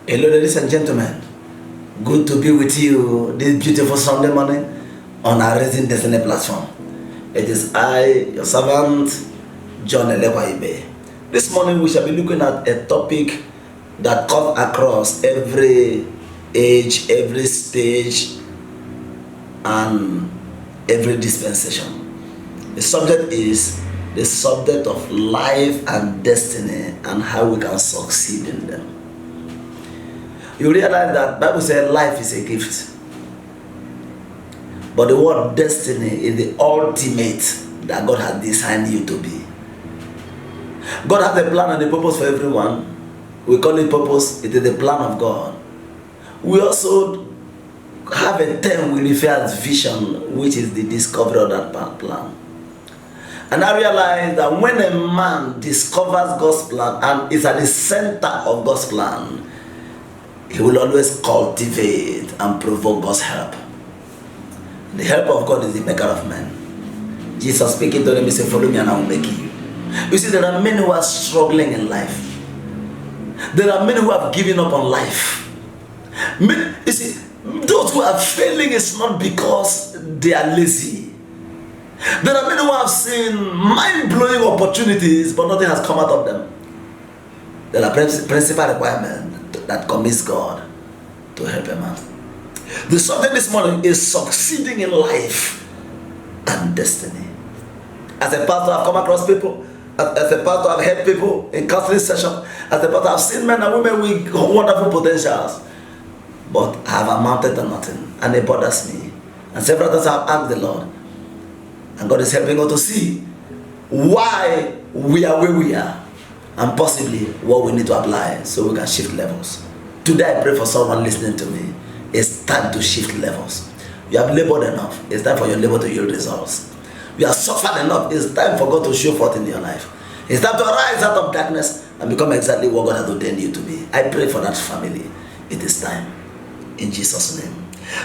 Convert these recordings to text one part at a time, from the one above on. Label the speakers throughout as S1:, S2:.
S1: Hello, ladies and gentlemen. Good to be with you this beautiful Sunday morning on our Raising Destiny platform. It is I, your servant, John Elewaibe. This morning we shall be looking at a topic that cuts across every age, every stage, and every dispensation. The subject is the subject of life and destiny and how we can succeed in them. You realize that Bible says life is a gift, but the word destiny is the ultimate that God has designed you to be. God has a plan and a purpose for everyone. We call it purpose. It is the plan of God. We also have a term we refer as vision, which is the discovery of that plan. And I realize that when a man discovers God's plan and is at the center of God's plan, he will always cultivate and provoke God's help. The help of God is the maker of men. Jesus speaking to them, he said, follow me and I will make you. You see, there are many who are struggling in life. There are many who have given up on life. You see, those who are failing is not because they are lazy. There are many who have seen mind-blowing opportunities, but nothing has come out of them. There are principal requirements that commits God to help a man. The subject this morning is succeeding in life and destiny. As a pastor, I've come across people. As a pastor, I've helped people in counseling sessions. As a pastor, I've seen men and women with wonderful potentials, but I have amounted to nothing, and it bothers me. And several times I've asked the Lord, and God is helping us to see why we are where we are, and possibly what we need to apply so we can shift levels. Today I pray for someone listening to me. It's time to shift levels. You have labored enough. It's time for your labor to yield results. You have suffered enough. It's time for God to show forth in your life. It's time to arise out of darkness and become exactly what God has ordained you to be. I pray for that family. It is time. In Jesus' name.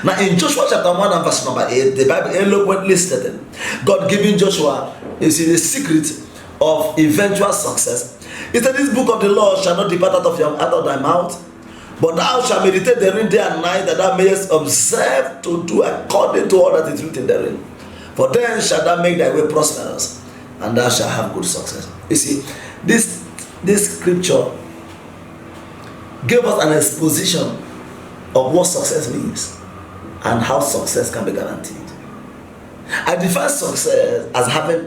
S1: Now in Joshua chapter 1 and verse number 8, the Bible eloquently stated, God giving Joshua, you see, the secret of eventual success. He said, this book of the law shall not depart out of thy mouth, but thou shalt meditate therein day and night, that thou mayest observe to do according to all that is written therein. For then shalt thou make thy way prosperous, and thou shalt have good success. You see, this scripture gave us an exposition of what success means and how success can be guaranteed. I define success as having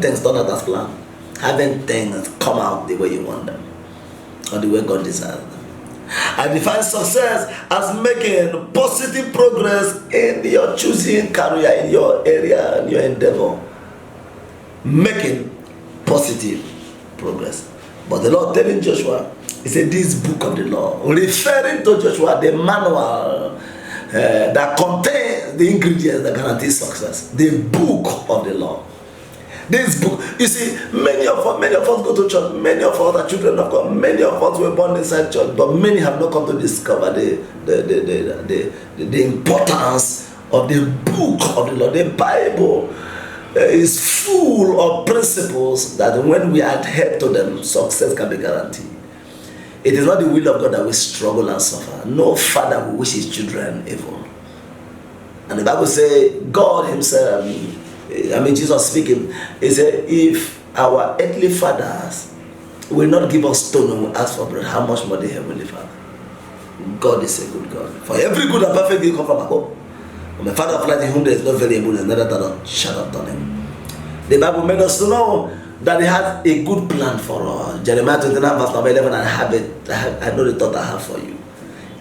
S1: things done as planned. Having things come out the way you want them, or the way God desires them. I define success as making positive progress in your choosing career, in your area, in your endeavor. Making positive progress. But the Lord telling Joshua, he said, this book of the law, referring to Joshua, the manual that contains the ingredients that guarantee success. The book of the law. This book, you see, many of us go to church, many of us are children of God, many of us were born inside church, but many have not come to discover the importance of the book of the Lord. The Bible is full of principles that when we adhere to them, success can be guaranteed. It is not the will of God that we struggle and suffer. No father will wish his children evil. And the Bible says, God himself, Jesus speaking, he said, if our earthly fathers will not give us stone when we ask for bread, how much more the heavenly Father? God is a good God. For every good and perfect gift come from above. From the Father of light, in whom there is no variable, and another that shall not turn him. The Bible made us to know that he had a good plan for us. Jeremiah 29 verse number 11, I know the thought I have for you.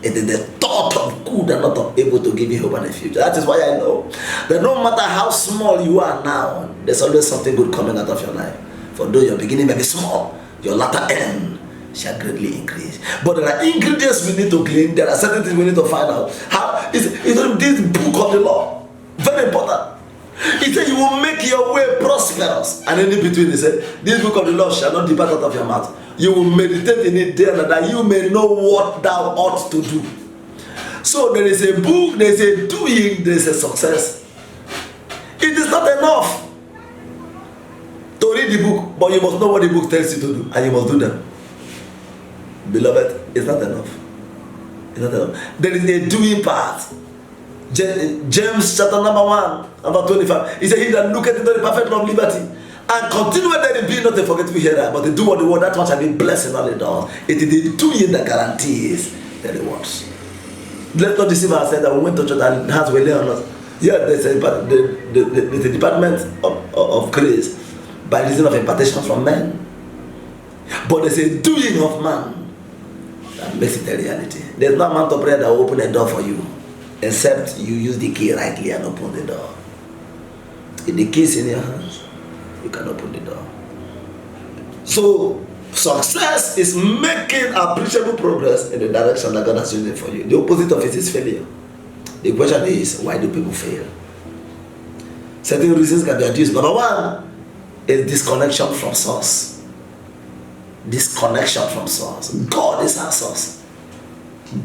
S1: It is the thought of good and not of able to give you hope and a future. That is why I know that no matter how small you are now, there's always something good coming out of your life. For though your beginning may be small, your latter end shall greatly increase. But there are ingredients we need to glean. There are certain things we need to find out. How is this book of the law very important? He said, you will make your way prosperous. And in between, he said, this book of the law shall not depart out of your mouth. You will meditate in it day and night, that you may know what thou ought to do. So there is a book, there is a doing, there is a success. It is not enough to read the book, but you must know what the book tells you to do, and you must do them. Beloved, it's not enough. It's not enough. There is a doing part. James chapter number 1, number 25. He said, he that looketh into the perfect law of liberty and continue therein, be not a forgetful hearer, but to do what the word, that one shall be blessed in all it does. It is the doing that guarantees the rewards. Let's not deceive ourselves that we went to church and hands were laid on us. Yeah, there's a department of grace by reason of impartation from men. But there's a doing of man that makes it a reality. There's no amount of prayer that will open a door for you, except you use the key rightly and open the door. If the key is in your hands, you can open the door. So, success is making appreciable progress in the direction that God has used it for you. The opposite of it is failure. The question is, why do people fail? Certain reasons can be adduced. Number one is disconnection from source. Disconnection from source. God is our source.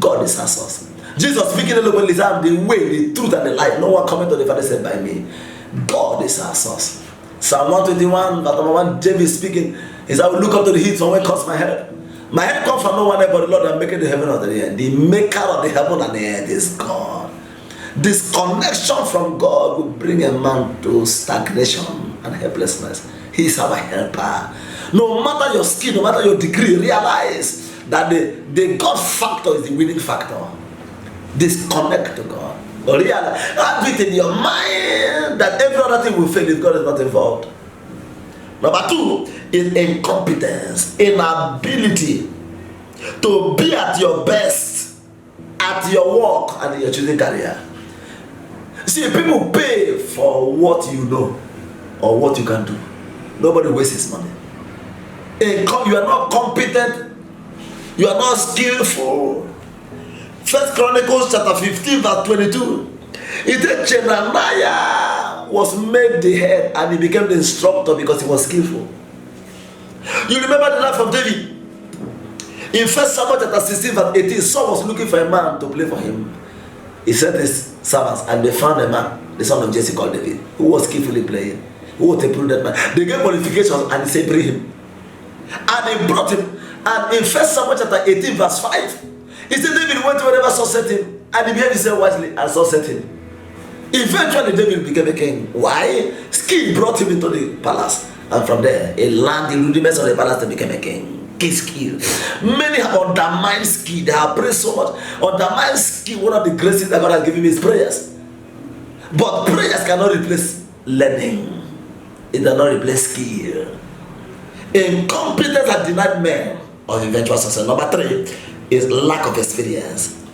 S1: God is our source. Jesus speaking eloquently, I am the way, the truth, and the life. No one coming to the Father said by me. God is our source. Psalm 121, verse number 1, David speaking, is I will look up to the hills from where comes my help. My help comes from no one else but the Lord that maketh the heaven and the earth. The maker of the heaven and the earth is God. Disconnection from God will bring a man to stagnation and helplessness. He is our helper. No matter your skill, no matter your degree, realize that the God factor is the winning factor. Disconnect to God. Realize, have it in your mind that every other thing will fail if God is not involved. Number two is incompetence, inability to be at your best at your work and in your choosing career. See, people pay for what you know or what you can do. Nobody wastes his money. You are not competent. You are not skillful. First Chronicles chapter 15 verse 22. It said Chenaniah was made the head and he became the instructor because he was skillful. You remember the life of David? In 1 Samuel chapter 16 verse 18, Saul was looking for a man to play for him. He sent his servants and they found a man, the son of Jesse called David, who was skillfully playing, who was a prudent man. They gave qualifications and he said, bring him. And they brought him. And in 1 Samuel chapter 18 verse 5, he said David went wherever Saul sent him and he behaved himself wisely and Saul sent him. Eventually David became a king. Why? Skill brought him into the palace, and from there he learned the rudiments of the palace to become a king. Key skill. Many have undermined skill. They have prayed so much. Undermined skill, one of the greatest things that God has given me is prayers. But prayers cannot replace learning. It cannot replace skill. Incompetence has denied men of eventual success. Number three is lack of experience.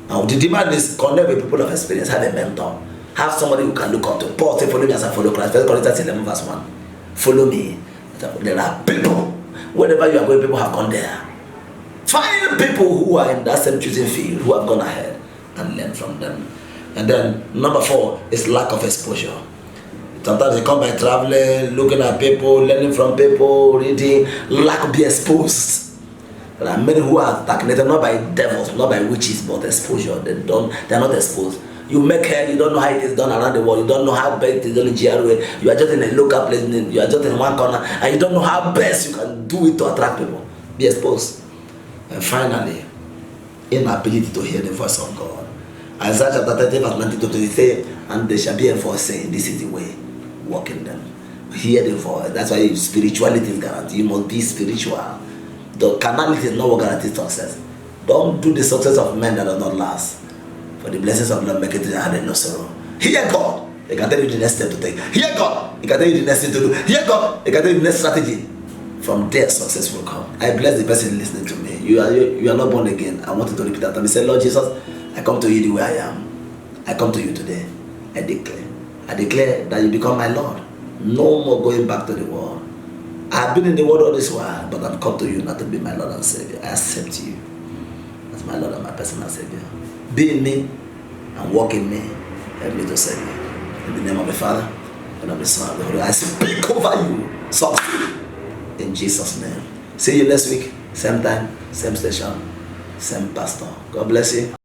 S1: Now the demand is connect with people of experience. Have a mentor. Have somebody who can look up to. Paul said, follow me as I follow Christ. 1 Corinthians 11 verse 1. Follow me. There are people. Wherever you are going, people have gone there. Find people who are in that same choosing field, who have gone ahead, and learn from them. And then number four is lack of exposure. Sometimes they come by traveling, looking at people, learning from people, reading. Lack of being exposed. There are many who are stagnated, not by devils, not by witches, but exposure. They are not exposed. You make hair, you don't know how it is done around the world, you don't know how best it is done in GRA, you are just in a local place, you are just in one corner, and you don't know how best you can do it to attract people. Be exposed. And finally, inability to hear the voice of God. Isaiah chapter 30 verse 19 to 20 say, and they shall be a voice saying, this is the way, walk in them. Hear the voice. That's why spirituality is guaranteed. You must be spiritual. The carnality is not what guarantees success. Don't do the success of men that does not last. For the blessings of Lord make it and no sorrow. Hear God, He can tell you the next step to take. Hear God, He can tell you the next thing to do. Hear God, He can tell you the next strategy. From there, success will come. I bless the person listening to me. You are not born again. I want you to repeat after me. Say, Lord Jesus, I come to you the way I am. I come to you today. I declare that you become my Lord. No more going back to the world. I have been in the world all this while, but I've come to you not to be my Lord and Savior. I accept you as my Lord and my personal Savior. Be in me and walk in me. Help me to save you. In the name of the Father, and of the Son, and of the Holy Spirit. I speak over you. Succeed. In Jesus' name. See you next week. Same time, same station, same pastor. God bless you.